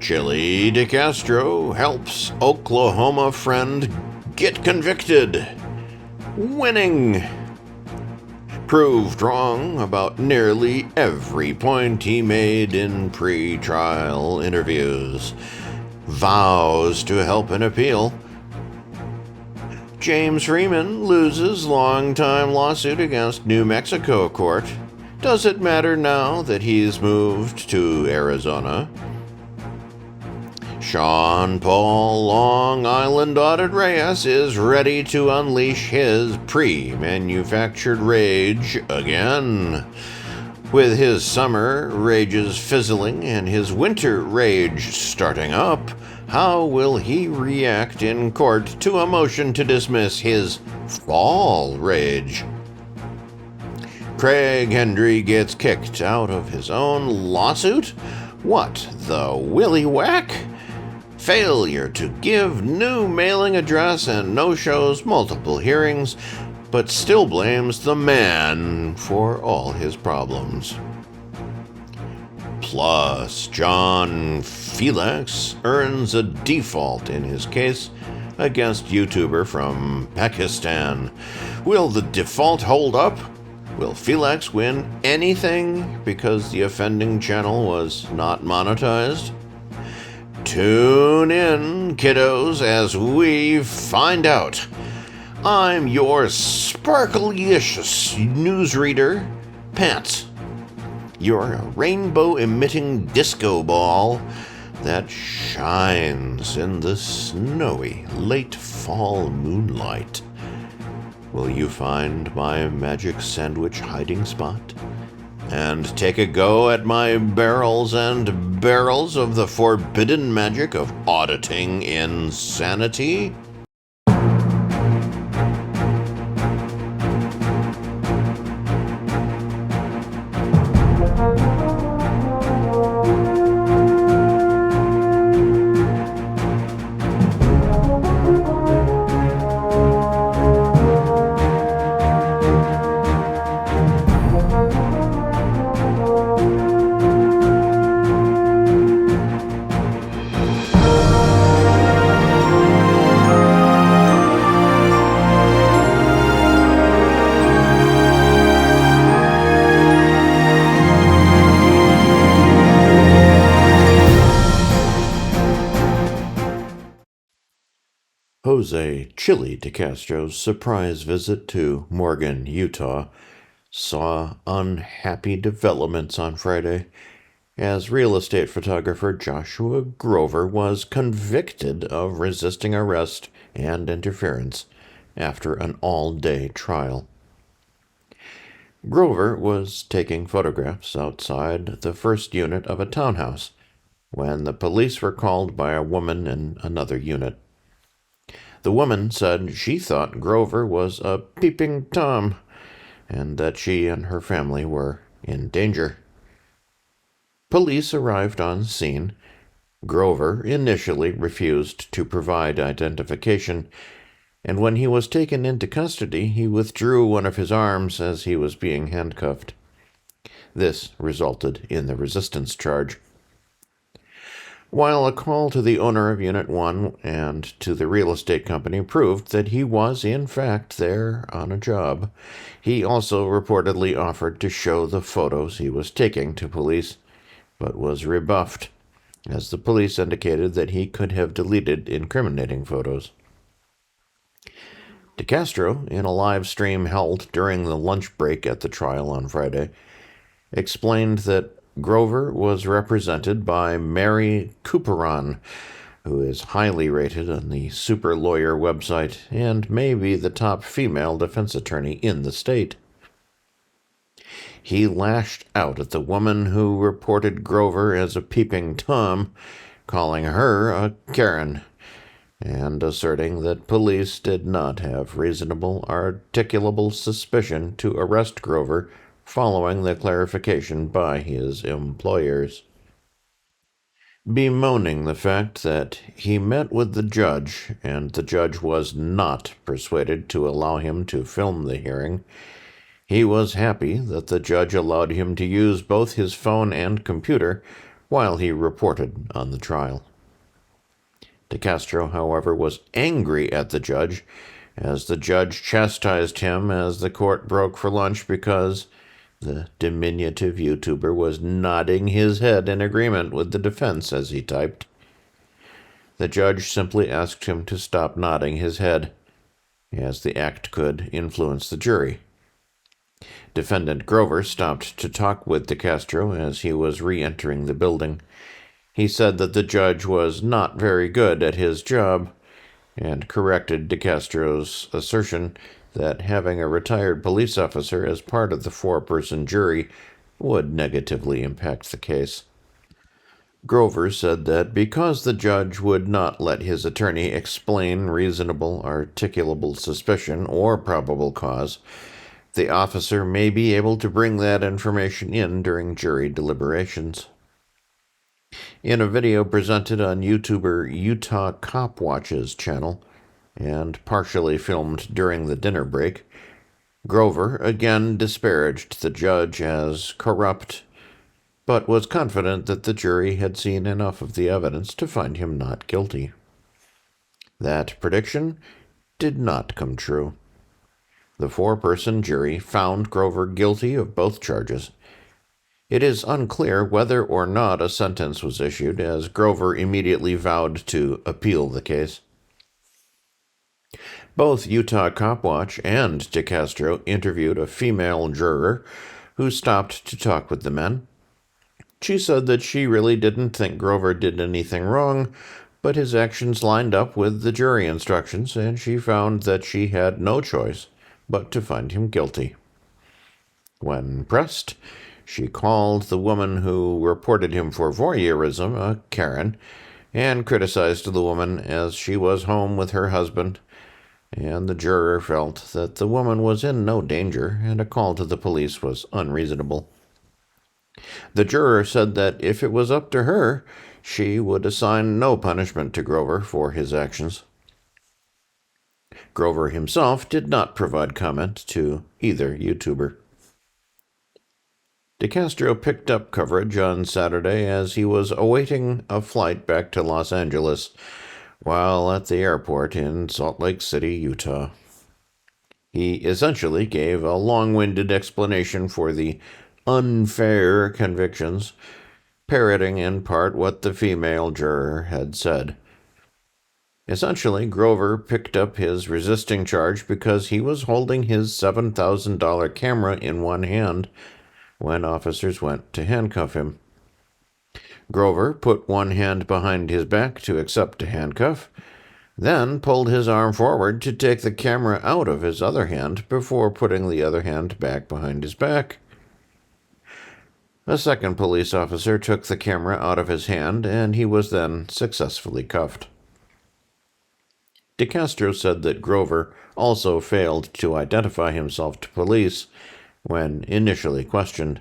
CHILLE DECASTRO helps Oklahoma friend get convicted. Winning. Proved wrong about nearly every point he made in pre-trial interviews. Vows to help an appeal. James Freeman loses long-time lawsuit against New Mexico court. Does it matter now that he's moved to Arizona? Sean Paul Long Island Audit Reyes is ready to unleash his pre-manufactured rage again. With his summer rages fizzling and his winter rage starting up, how will he react in court to a motion to dismiss his fall rage? HENDRY gets kicked out of his own lawsuit? What the willie whack? Failure to give new mailing address and no-shows multiple hearings, but still blames the man for all his problems. Plus, John Filax earns a default in his case against YouTuber from Pakistan. Will the default hold up? Will Filax win anything because the offending channel was not monetized? Tune in, kiddos, as we find out. I'm your sparkly-ish newsreader, Pants. You're a rainbow-emitting disco ball that shines in the snowy late fall moonlight. Will you find my magic sandwich hiding spot and take a go at my barrels and barrels of the forbidden magic of auditing insanity? Jose "Chilly" DeCastro's surprise visit to Morgan, Utah, saw unhappy developments on Friday as real estate photographer Joshua Grover was convicted of resisting arrest and interference after an all-day trial. Grover was taking photographs outside the first unit of a townhouse when the police were called by a woman in another unit. The woman said she thought Grover was a peeping Tom and that she and her family were in danger. Police arrived on scene. Grover initially refused to provide identification, and when he was taken into custody, he withdrew one of his arms as he was being handcuffed. This resulted in the resistance charge. While a call to the owner of Unit 1 and to the real estate company proved that he was in fact there on a job, he also reportedly offered to show the photos he was taking to police, but was rebuffed, as the police indicated that he could have deleted incriminating photos. DeCastro, in a live stream held during the lunch break at the trial on Friday, explained that Grover was represented by Mary Cooperon, who is highly rated on the Super Lawyer website and may be the top female defense attorney in the state. He lashed out at the woman who reported Grover as a peeping Tom, calling her a Karen, and asserting that police did not have reasonable articulable suspicion to arrest Grover following the clarification by his employers. Bemoaning the fact that he met with the judge and the judge was not persuaded to allow him to film the hearing, he was happy that the judge allowed him to use both his phone and computer while he reported on the trial. DeCastro, however, was angry at the judge, as the judge chastised him as the court broke for lunch because the diminutive YouTuber was nodding his head in agreement with the defense as he typed. The judge simply asked him to stop nodding his head, as the act could influence the jury. Defendant Grover stopped to talk with DeCastro as he was re-entering the building. He said that the judge was not very good at his job, and corrected DeCastro's assertion that having a retired police officer as part of the four-person jury would negatively impact the case. Grover said that because the judge would not let his attorney explain reasonable, articulable suspicion or probable cause, the officer may be able to bring that information in during jury deliberations. In a video presented on YouTuber Utah Cop Watch's channel and partially filmed during the dinner break, Grover again disparaged the judge as corrupt, but was confident that the jury had seen enough of the evidence to find him not guilty. That prediction did not come true. The four-person jury found Grover guilty of both charges. It is unclear whether or not a sentence was issued, as Grover immediately vowed to appeal the case. Both Utah Cop Watch and DeCastro interviewed a female juror who stopped to talk with the men. She said that she really didn't think Grover did anything wrong, but his actions lined up with the jury instructions, and she found that she had no choice but to find him guilty. When pressed, she called the woman who reported him for voyeurism a Karen, and criticized the woman as she was home with her husband, and the juror felt that the woman was in no danger and a call to the police was unreasonable. The juror said that if it was up to her, she would assign no punishment to Grover for his actions. Grover himself did not provide comment to either YouTuber. DeCastro picked up coverage on Saturday as he was awaiting a flight back to Los Angeles while at the airport in Salt Lake City, Utah. He essentially gave a long-winded explanation for the unfair convictions, parroting in part what the female juror had said. Essentially, Grover picked up his resisting charge because he was holding his $7,000 camera in one hand when officers went to handcuff him. Grover put one hand behind his back to accept a handcuff, then pulled his arm forward to take the camera out of his other hand before putting the other hand back behind his back. A second police officer took the camera out of his hand, and he was then successfully cuffed. DeCastro said that Grover also failed to identify himself to police when initially questioned.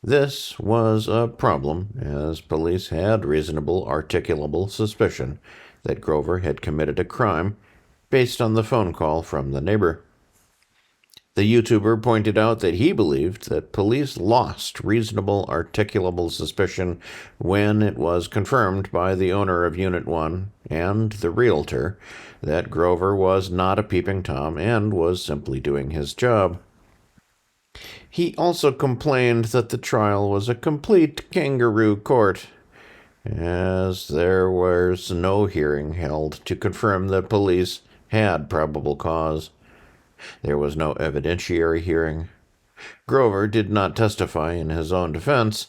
This was a problem, as police had reasonable, articulable suspicion that Grover had committed a crime based on the phone call from the neighbor. The YouTuber pointed out that he believed that police lost reasonable, articulable suspicion when it was confirmed by the owner of Unit 1 and the realtor that Grover was not a peeping Tom and was simply doing his job. He also complained that the trial was a complete kangaroo court, as there was no hearing held to confirm that police had probable cause. There was no evidentiary hearing. Grover did not testify in his own defense,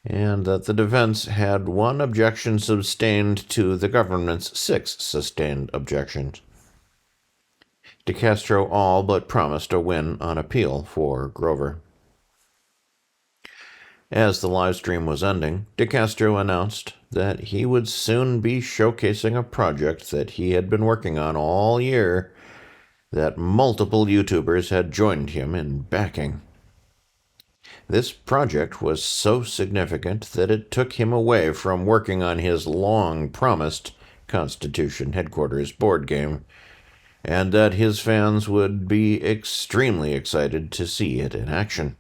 and that the defense had one objection sustained to the government's 6 sustained objections. DeCastro all but promised a win on appeal for Grover. As the live stream was ending, DeCastro announced that he would soon be showcasing a project that he had been working on all year, that multiple YouTubers had joined him in backing. This project was so significant that it took him away from working on his long-promised Constitution Headquarters board game, and that his fans would be extremely excited to see it in action.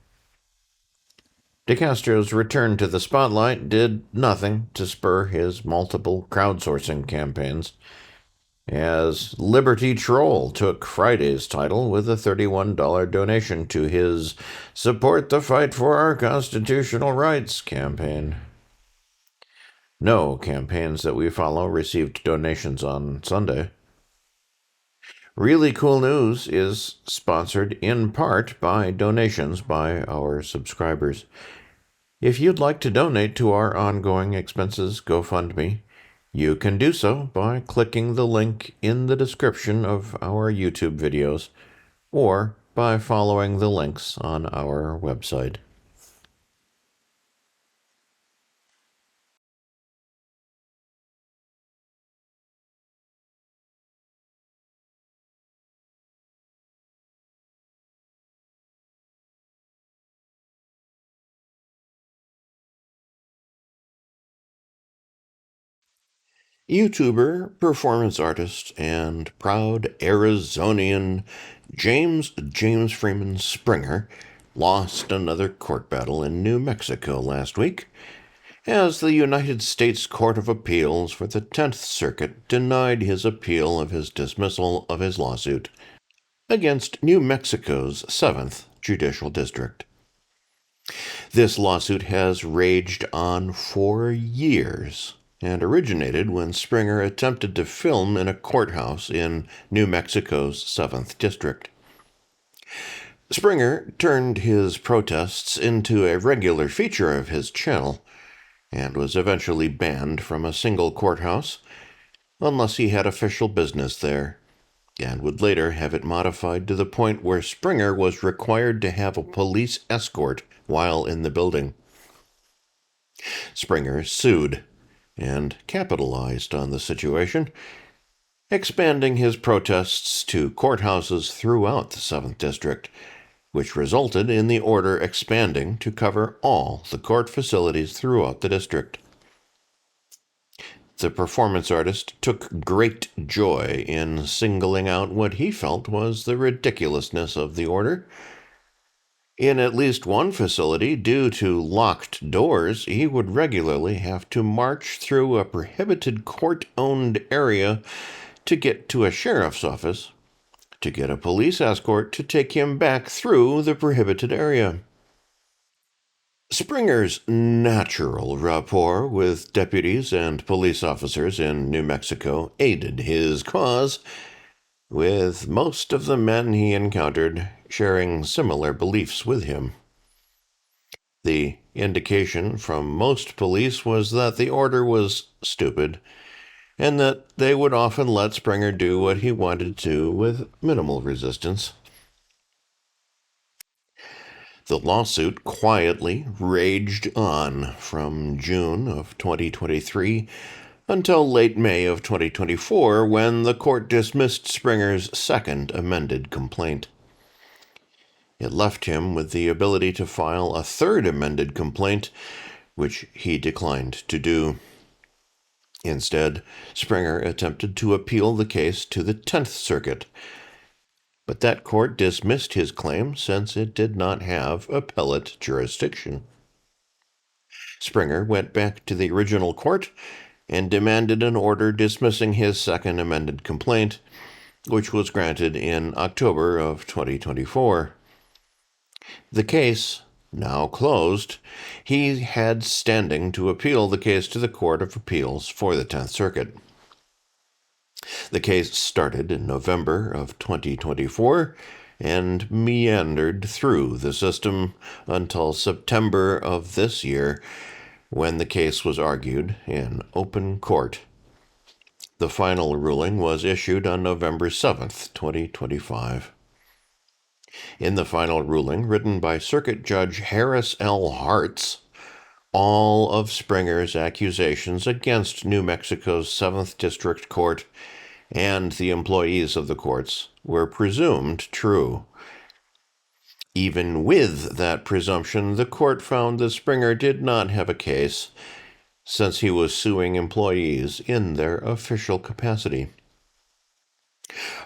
DeCastro's return to the spotlight did nothing to spur his multiple crowdsourcing campaigns, as Liberty Troll took Friday's title with a $31 donation to his Support the Fight for Our Constitutional Rights campaign. No campaigns that we follow received donations on Sunday. ReallyCoolNews is sponsored in part by donations by our subscribers. If you'd like to donate to our ongoing expenses GoFundMe, you can do so by clicking the link in the description of our YouTube videos or by following the links on our website. YouTuber, performance artist, and proud Arizonian James Freeman Springer lost another court battle in New Mexico last week, as the United States Court of Appeals for the 10th Circuit denied his appeal of his dismissal of his lawsuit against New Mexico's 7th Judicial District. This lawsuit has raged on for years and originated when Springer attempted to film in a courthouse in New Mexico's 7th District. Springer turned his protests into a regular feature of his channel and was eventually banned from a single courthouse unless he had official business there, and would later have it modified to the point where Springer was required to have a police escort while in the building. Springer sued and capitalized on the situation, expanding his protests to courthouses throughout the 7th District, which resulted in the order expanding to cover all the court facilities throughout the district. The performance artist took great joy in singling out what he felt was the ridiculousness of the order. In at least one facility, due to locked doors, he would regularly have to march through a prohibited court-owned area to get to a sheriff's office, to get a police escort to take him back through the prohibited area. Springer's natural rapport with deputies and police officers in New Mexico aided his cause, with most of the men he encountered sharing similar beliefs with him. The indication from most police was that the order was stupid, and that they would often let Springer do what he wanted to with minimal resistance. The lawsuit quietly raged on from June of 2023 until late May of 2024, when the court dismissed Springer's second amended complaint. It left him with the ability to file a third amended complaint, which he declined to do. Instead, Springer attempted to appeal the case to the 10th Circuit, but that court dismissed his claim since it did not have appellate jurisdiction. Springer went back to the original court and demanded an order dismissing his second amended complaint, which was granted in October of 2024. The case, now closed, he had standing to appeal the case to the Court of Appeals for the 10th Circuit. The case started in November of 2024 and meandered through the system until September of this year, when the case was argued in open court. The final ruling was issued on November 7th, 2025. In the final ruling, written by Circuit Judge Harris L. Hartz, all of Springer's accusations against New Mexico's 7th District Court and the employees of the courts were presumed true. Even with that presumption, the court found that Springer did not have a case, since he was suing employees in their official capacity.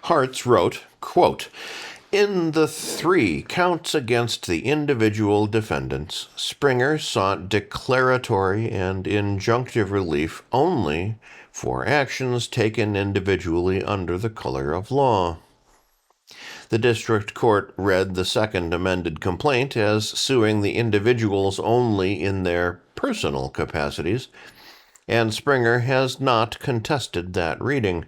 Hartz wrote, quote, In the 3 counts against the individual defendants, Springer sought declaratory and injunctive relief only for actions taken individually under the color of law. The district court read the second amended complaint as suing the individuals only in their personal capacities, and Springer has not contested that reading.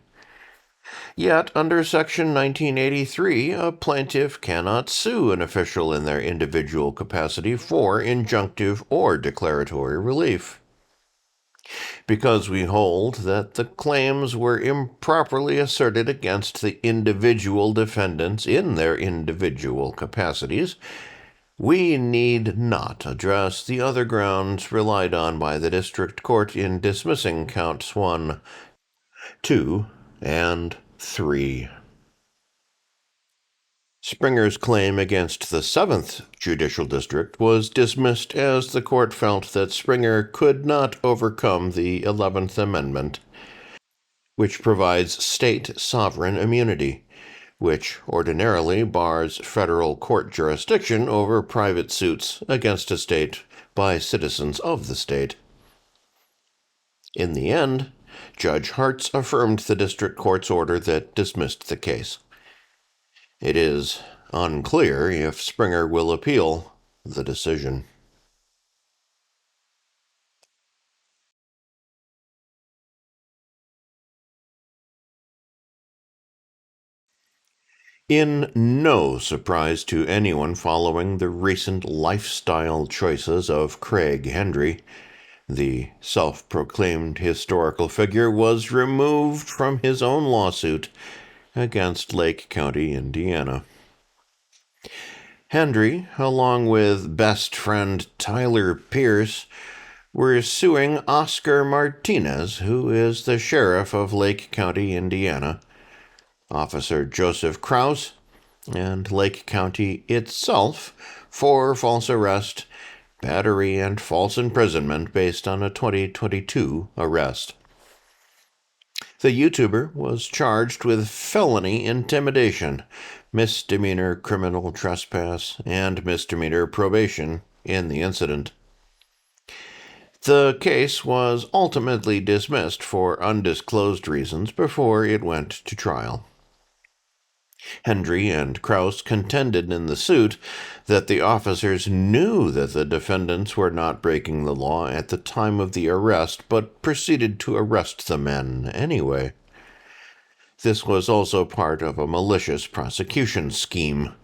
Yet, under Section 1983, a plaintiff cannot sue an official in their individual capacity for injunctive or declaratory relief. Because we hold that the claims were improperly asserted against the individual defendants in their individual capacities, we need not address the other grounds relied on by the district court in dismissing counts 1, 2, and 3. Springer's claim against the 7th Judicial District was dismissed as the court felt that Springer could not overcome the 11th Amendment, which provides state sovereign immunity, which ordinarily bars federal court jurisdiction over private suits against a state by citizens of the state. In the end, Judge Hartz affirmed the district court's order that dismissed the case. It is unclear if Springer will appeal the decision. In no surprise to anyone following the recent lifestyle choices of Craig Hendry, the self-proclaimed historical figure was removed from his own lawsuit against Lake County, Indiana. Hendry, along with best friend Tyler Pierce, were suing Oscar Martinez, who is the sheriff of Lake County, Indiana, Officer Joseph Krause, and Lake County itself for false arrest, battery, and false imprisonment based on a 2022 arrest. The YouTuber was charged with felony intimidation, misdemeanor criminal trespass, and misdemeanor probation in the incident. The case was ultimately dismissed for undisclosed reasons before it went to trial. Hendry and Krause contended in the suit that the officers knew that the defendants were not breaking the law at the time of the arrest, but proceeded to arrest the men anyway. This was also part of a malicious prosecution scheme.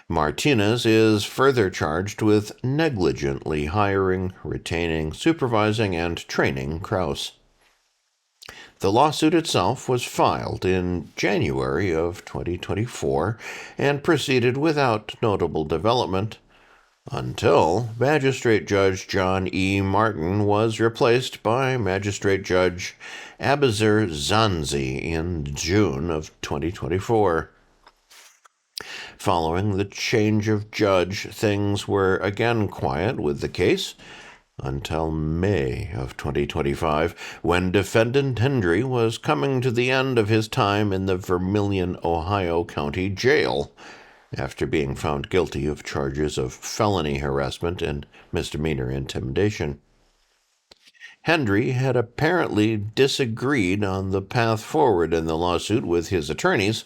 Martinez is further charged with negligently hiring, retaining, supervising, and training Krause. The lawsuit itself was filed in January of 2024 and proceeded without notable development until Magistrate Judge John E. Martin was replaced by Magistrate Judge Abizar Zanzi in June of 2024. Following the change of judge, things were again quiet with the case until May of 2025, when defendant Hendry was coming to the end of his time in the Vermilion, Ohio County Jail after being found guilty of charges of felony harassment and misdemeanor intimidation. Hendry had apparently disagreed on the path forward in the lawsuit with his attorneys,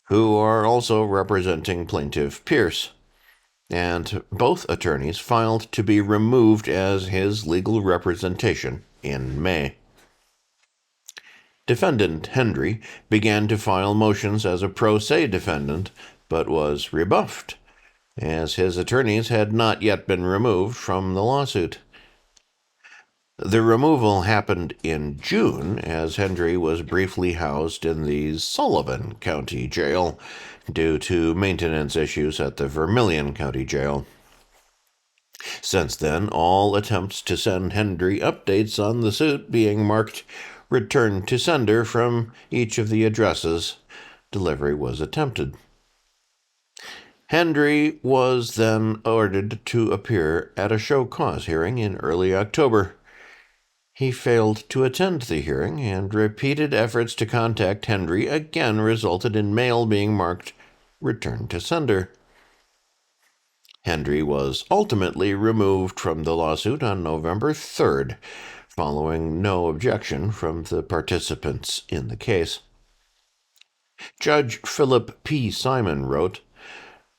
who are also representing plaintiff Pierce, and both attorneys filed to be removed as his legal representation in May. Defendant Hendry began to file motions as a pro se defendant, but was rebuffed, as his attorneys had not yet been removed from the lawsuit. The removal happened in June, as Hendry was briefly housed in the Sullivan County Jail due to maintenance issues at the Vermilion County Jail. Since then, all attempts to send Hendry updates on the suit being marked "Return to Sender" from each of the addresses delivery was attempted. Hendry was then ordered to appear at a show cause hearing in early October. He failed to attend the hearing, and repeated efforts to contact Hendry again resulted in mail being marked "Return to Sender." Hendry was ultimately removed from the lawsuit on November 3rd, following no objection from the participants in the case. Judge Philip P. Simon wrote,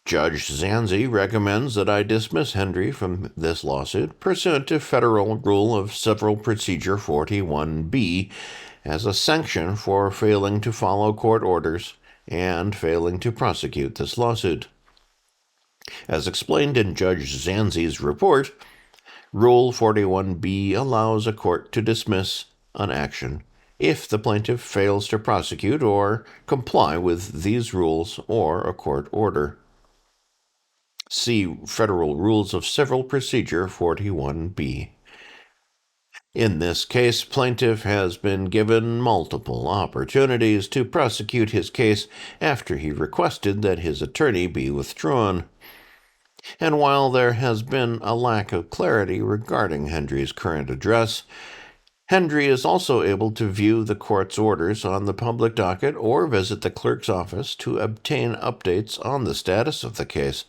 "Judge Zanzi recommends that I dismiss Hendry from this lawsuit pursuant to Federal Rule of Civil Procedure 41B as a sanction for failing to follow court orders and failing to prosecute this lawsuit." As explained in Judge Zanzi's report, Rule 41B allows a court to dismiss an action if the plaintiff fails to prosecute or comply with these rules or a court order. See Federal Rules of Civil Procedure 41B. In this case, plaintiff has been given multiple opportunities to prosecute his case after he requested that his attorney be withdrawn. And while there has been a lack of clarity regarding Hendry's current address, Hendry is also able to view the court's orders on the public docket or visit the clerk's office to obtain updates on the status of the case.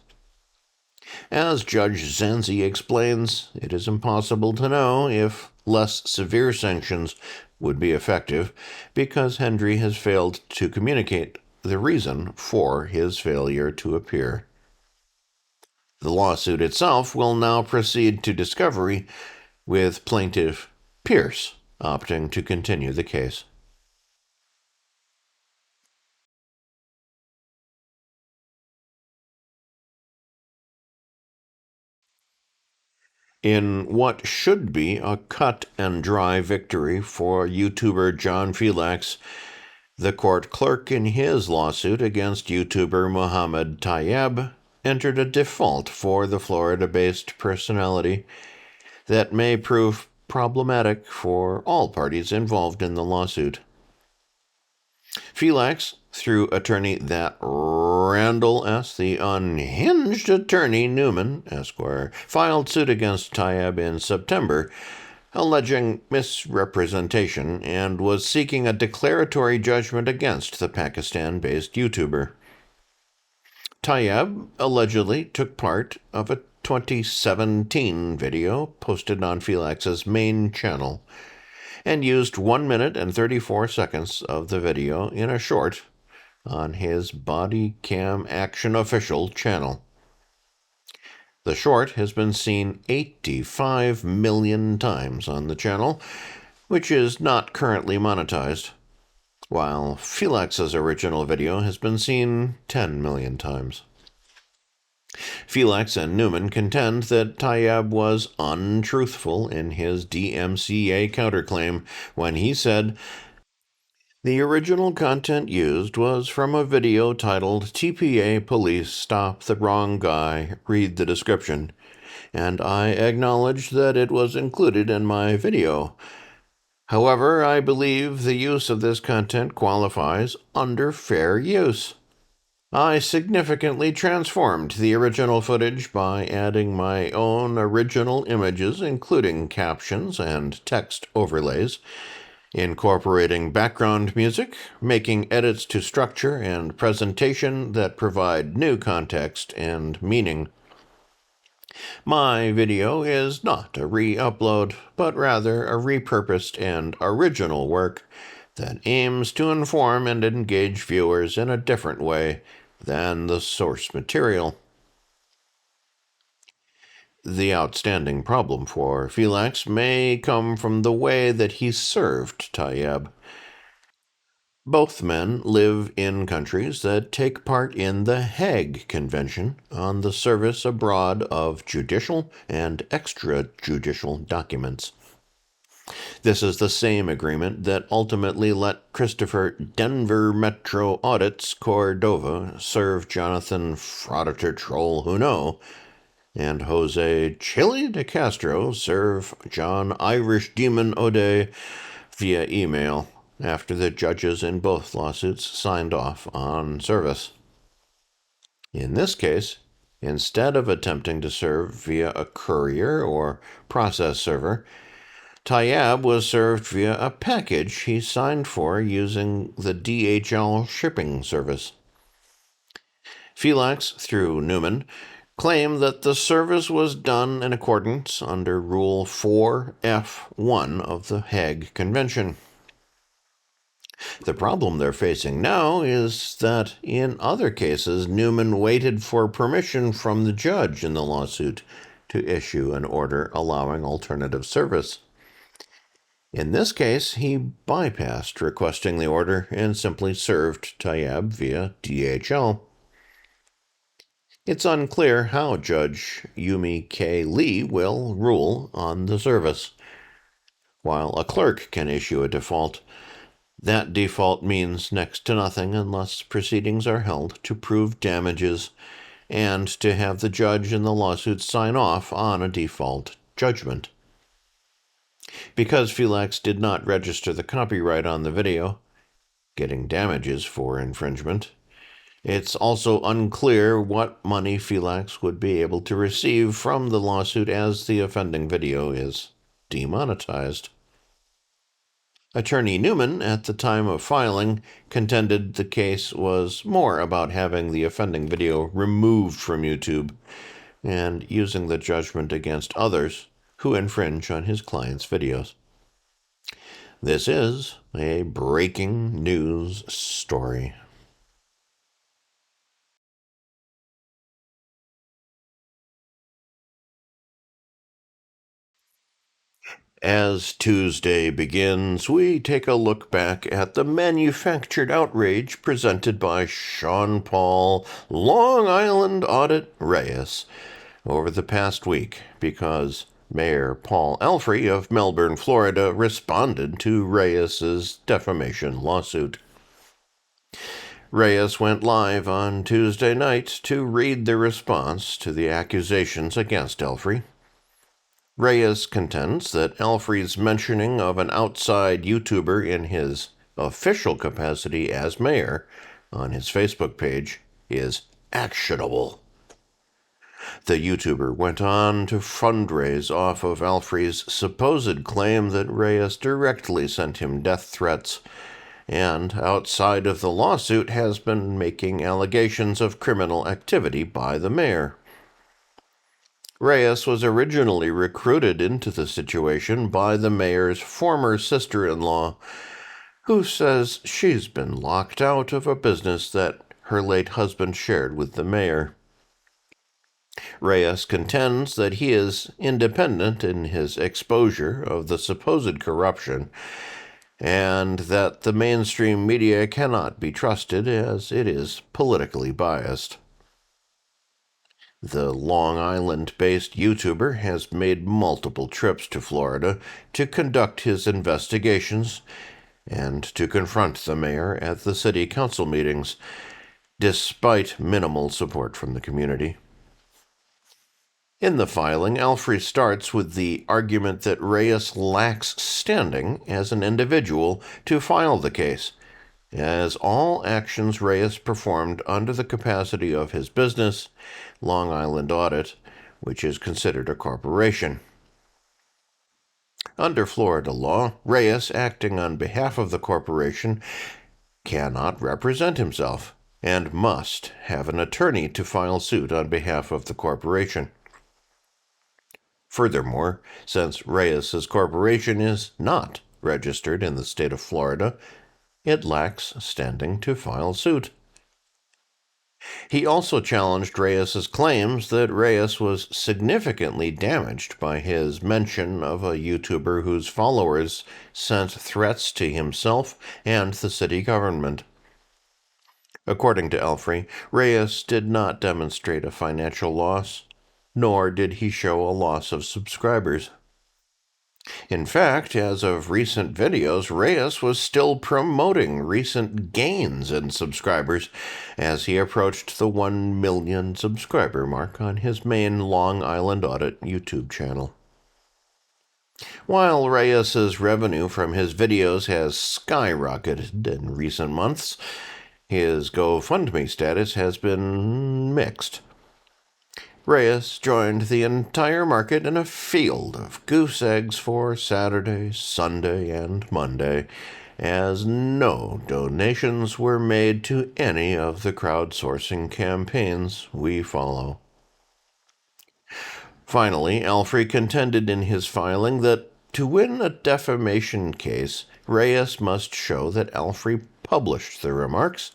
As Judge Zanzi explains, it is impossible to know if less severe sanctions would be effective because Hendry has failed to communicate the reason for his failure to appear. The lawsuit itself will now proceed to discovery, with plaintiff Pierce opting to continue the case. In what should be a cut-and-dry victory for YouTuber John Filax, the court clerk in his lawsuit against YouTuber Mohammed Tayeb entered a default for the Florida-based personality that may prove problematic for all parties involved in the lawsuit. Filax, through attorney that Randall S., the unhinged attorney Newman, Esquire, filed suit against Tayeb in September, alleging misrepresentation, and was seeking a declaratory judgment against the Pakistan-based YouTuber. Tayeb allegedly took part of a 2017 video posted on Filax's main channel and used 1 minute and 34 seconds of the video in a short on his Body Cam Action Official channel. The short has been seen 85 million times on the channel, which is not currently monetized, while Filax's original video has been seen 10 million times. Filax and Newman contend that Tayeb was untruthful in his DMCA counterclaim when he said, "The original content used was from a video titled 'TPA Police Stop the Wrong Guy, Read the Description,' and I acknowledge that it was included in my video. However, I believe the use of this content qualifies under fair use. I significantly transformed the original footage by adding my own original images, including captions and text overlays, incorporating background music, making edits to structure and presentation that provide new context and meaning. My video is not a re-upload, but rather a repurposed and original work that aims to inform and engage viewers in a different way than the source material." The outstanding problem for Filax may come from the way that he served Tayeb. Both men live in countries that take part in the Hague Convention on the service abroad of judicial and extrajudicial documents. This is the same agreement that ultimately let Christopher Denver Metro Audits Cordova serve Jonathan Frauditor Troll Huno and Jose Chille DeCastro serve John Irish Demon O'Day via email after the judges in both lawsuits signed off on service. In this case, instead of attempting to serve via a courier or process server, Tayeb was served via a package he signed for using the DHL shipping service. Filax, through Newman, claimed that the service was done in accordance under Rule 4F1 of the Hague Convention. The problem they're facing now is that in other cases, Newman waited for permission from the judge in the lawsuit to issue an order allowing alternative service. In this case, he bypassed requesting the order and simply served Tayeb via DHL. It's unclear how Judge Yumi K. Lee will rule on the service. While a clerk can issue a default, that default means next to nothing unless proceedings are held to prove damages and to have the judge in the lawsuit sign off on a default judgment. Because Filax did not register the copyright on the video, getting damages for infringement, it's also unclear what money Filax would be able to receive from the lawsuit as the offending video is demonetized. Attorney Newman, at the time of filing, contended the case was more about having the offending video removed from YouTube and using the judgment against others who infringe on his client's videos. This is a breaking news story. As Tuesday begins, we take a look back at the manufactured outrage presented by Sean Paul, Long Island Audit Reyes, over the past week because Mayor Paul Alfrey of Melbourne, Florida, responded to Reyes's defamation lawsuit. Reyes went live on Tuesday night to read the response to the accusations against Alfrey. Reyes contends that Alfrey's mentioning of an outside YouTuber in his official capacity as mayor on his Facebook page is actionable. The YouTuber went on to fundraise off of Alfrey's supposed claim that Reyes directly sent him death threats, and outside of the lawsuit has been making allegations of criminal activity by the mayor. Reyes was originally recruited into the situation by the mayor's former sister-in-law, who says she's been locked out of a business that her late husband shared with the mayor. Reyes contends that he is independent in his exposure of the supposed corruption and that the mainstream media cannot be trusted as it is politically biased. The Long Island-based YouTuber has made multiple trips to Florida to conduct his investigations and to confront the mayor at the city council meetings, despite minimal support from the community. In the filing, Alfrey starts with the argument that Reyes lacks standing as an individual to file the case, as all actions Reyes performed under the capacity of his business, Long Island Audit, which is considered a corporation. Under Florida law, Reyes, acting on behalf of the corporation, cannot represent himself and must have an attorney to file suit on behalf of the corporation. Furthermore, since Reyes's corporation is not registered in the state of Florida, it lacks standing to file suit. He also challenged Reyes's claims that Reyes was significantly damaged by his mention of a YouTuber whose followers sent threats to himself and the city government. According to Alfrey, Reyes did not demonstrate a financial loss, nor did he show a loss of subscribers. In fact, as of recent videos, Reyes was still promoting recent gains in subscribers as he approached the 1 million subscriber mark on his main Long Island Audit YouTube channel. While Reyes's revenue from his videos has skyrocketed in recent months, his GoFundMe status has been mixed. Reyes joined the entire market in a field of goose eggs for Saturday, Sunday, and Monday, as no donations were made to any of the crowdsourcing campaigns we follow. Finally, Alfrey contended in his filing that to win a defamation case, Reyes must show that Alfrey published the remarks,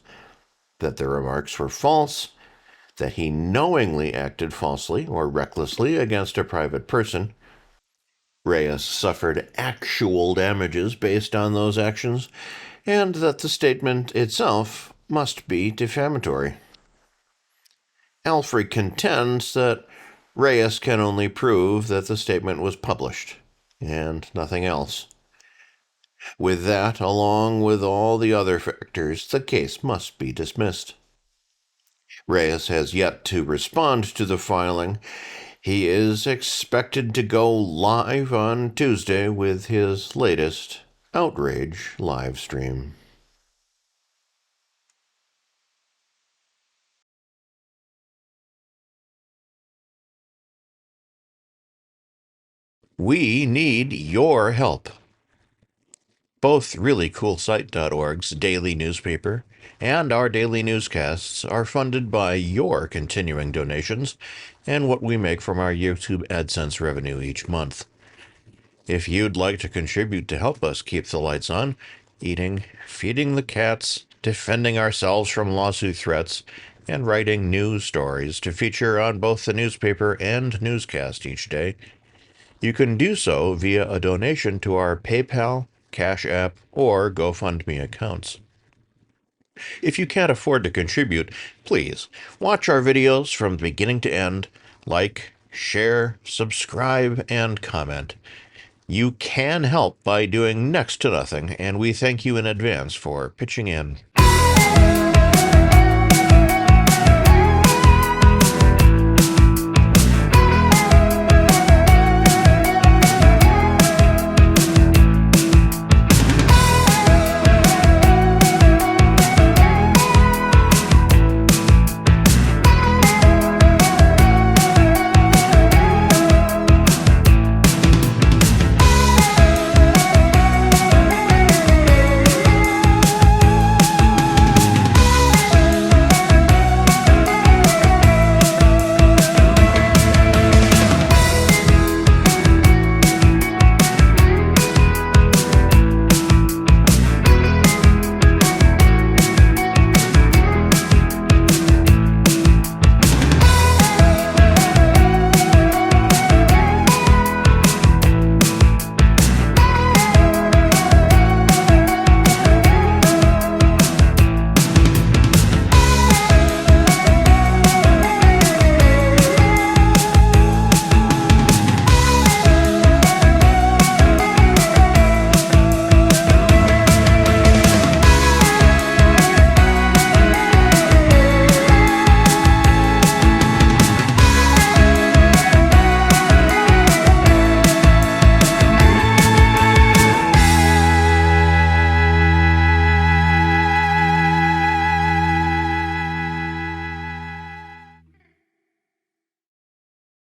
that the remarks were false, that he knowingly acted falsely or recklessly against a private person. Reyes suffered actual damages based on those actions, and that the statement itself must be defamatory. Alfrey contends that Reyes can only prove that the statement was published, and nothing else. With that, along with all the other factors, the case must be dismissed. Reyes has yet to respond to the filing. He is expected to go live on Tuesday with his latest outrage live stream. We need your help. Both ReallyCoolSite.org's daily newspaper and our daily newscasts are funded by your continuing donations and what we make from our YouTube AdSense revenue each month. If you'd like to contribute to help us keep the lights on, eating, feeding the cats, defending ourselves from lawsuit threats, and writing news stories to feature on both the newspaper and newscast each day, you can do so via a donation to our PayPal, Cash App, or GoFundMe accounts. If you can't afford to contribute, please watch our videos from beginning to end, like, share, subscribe, and comment. You can help by doing next to nothing, and we thank you in advance for pitching in.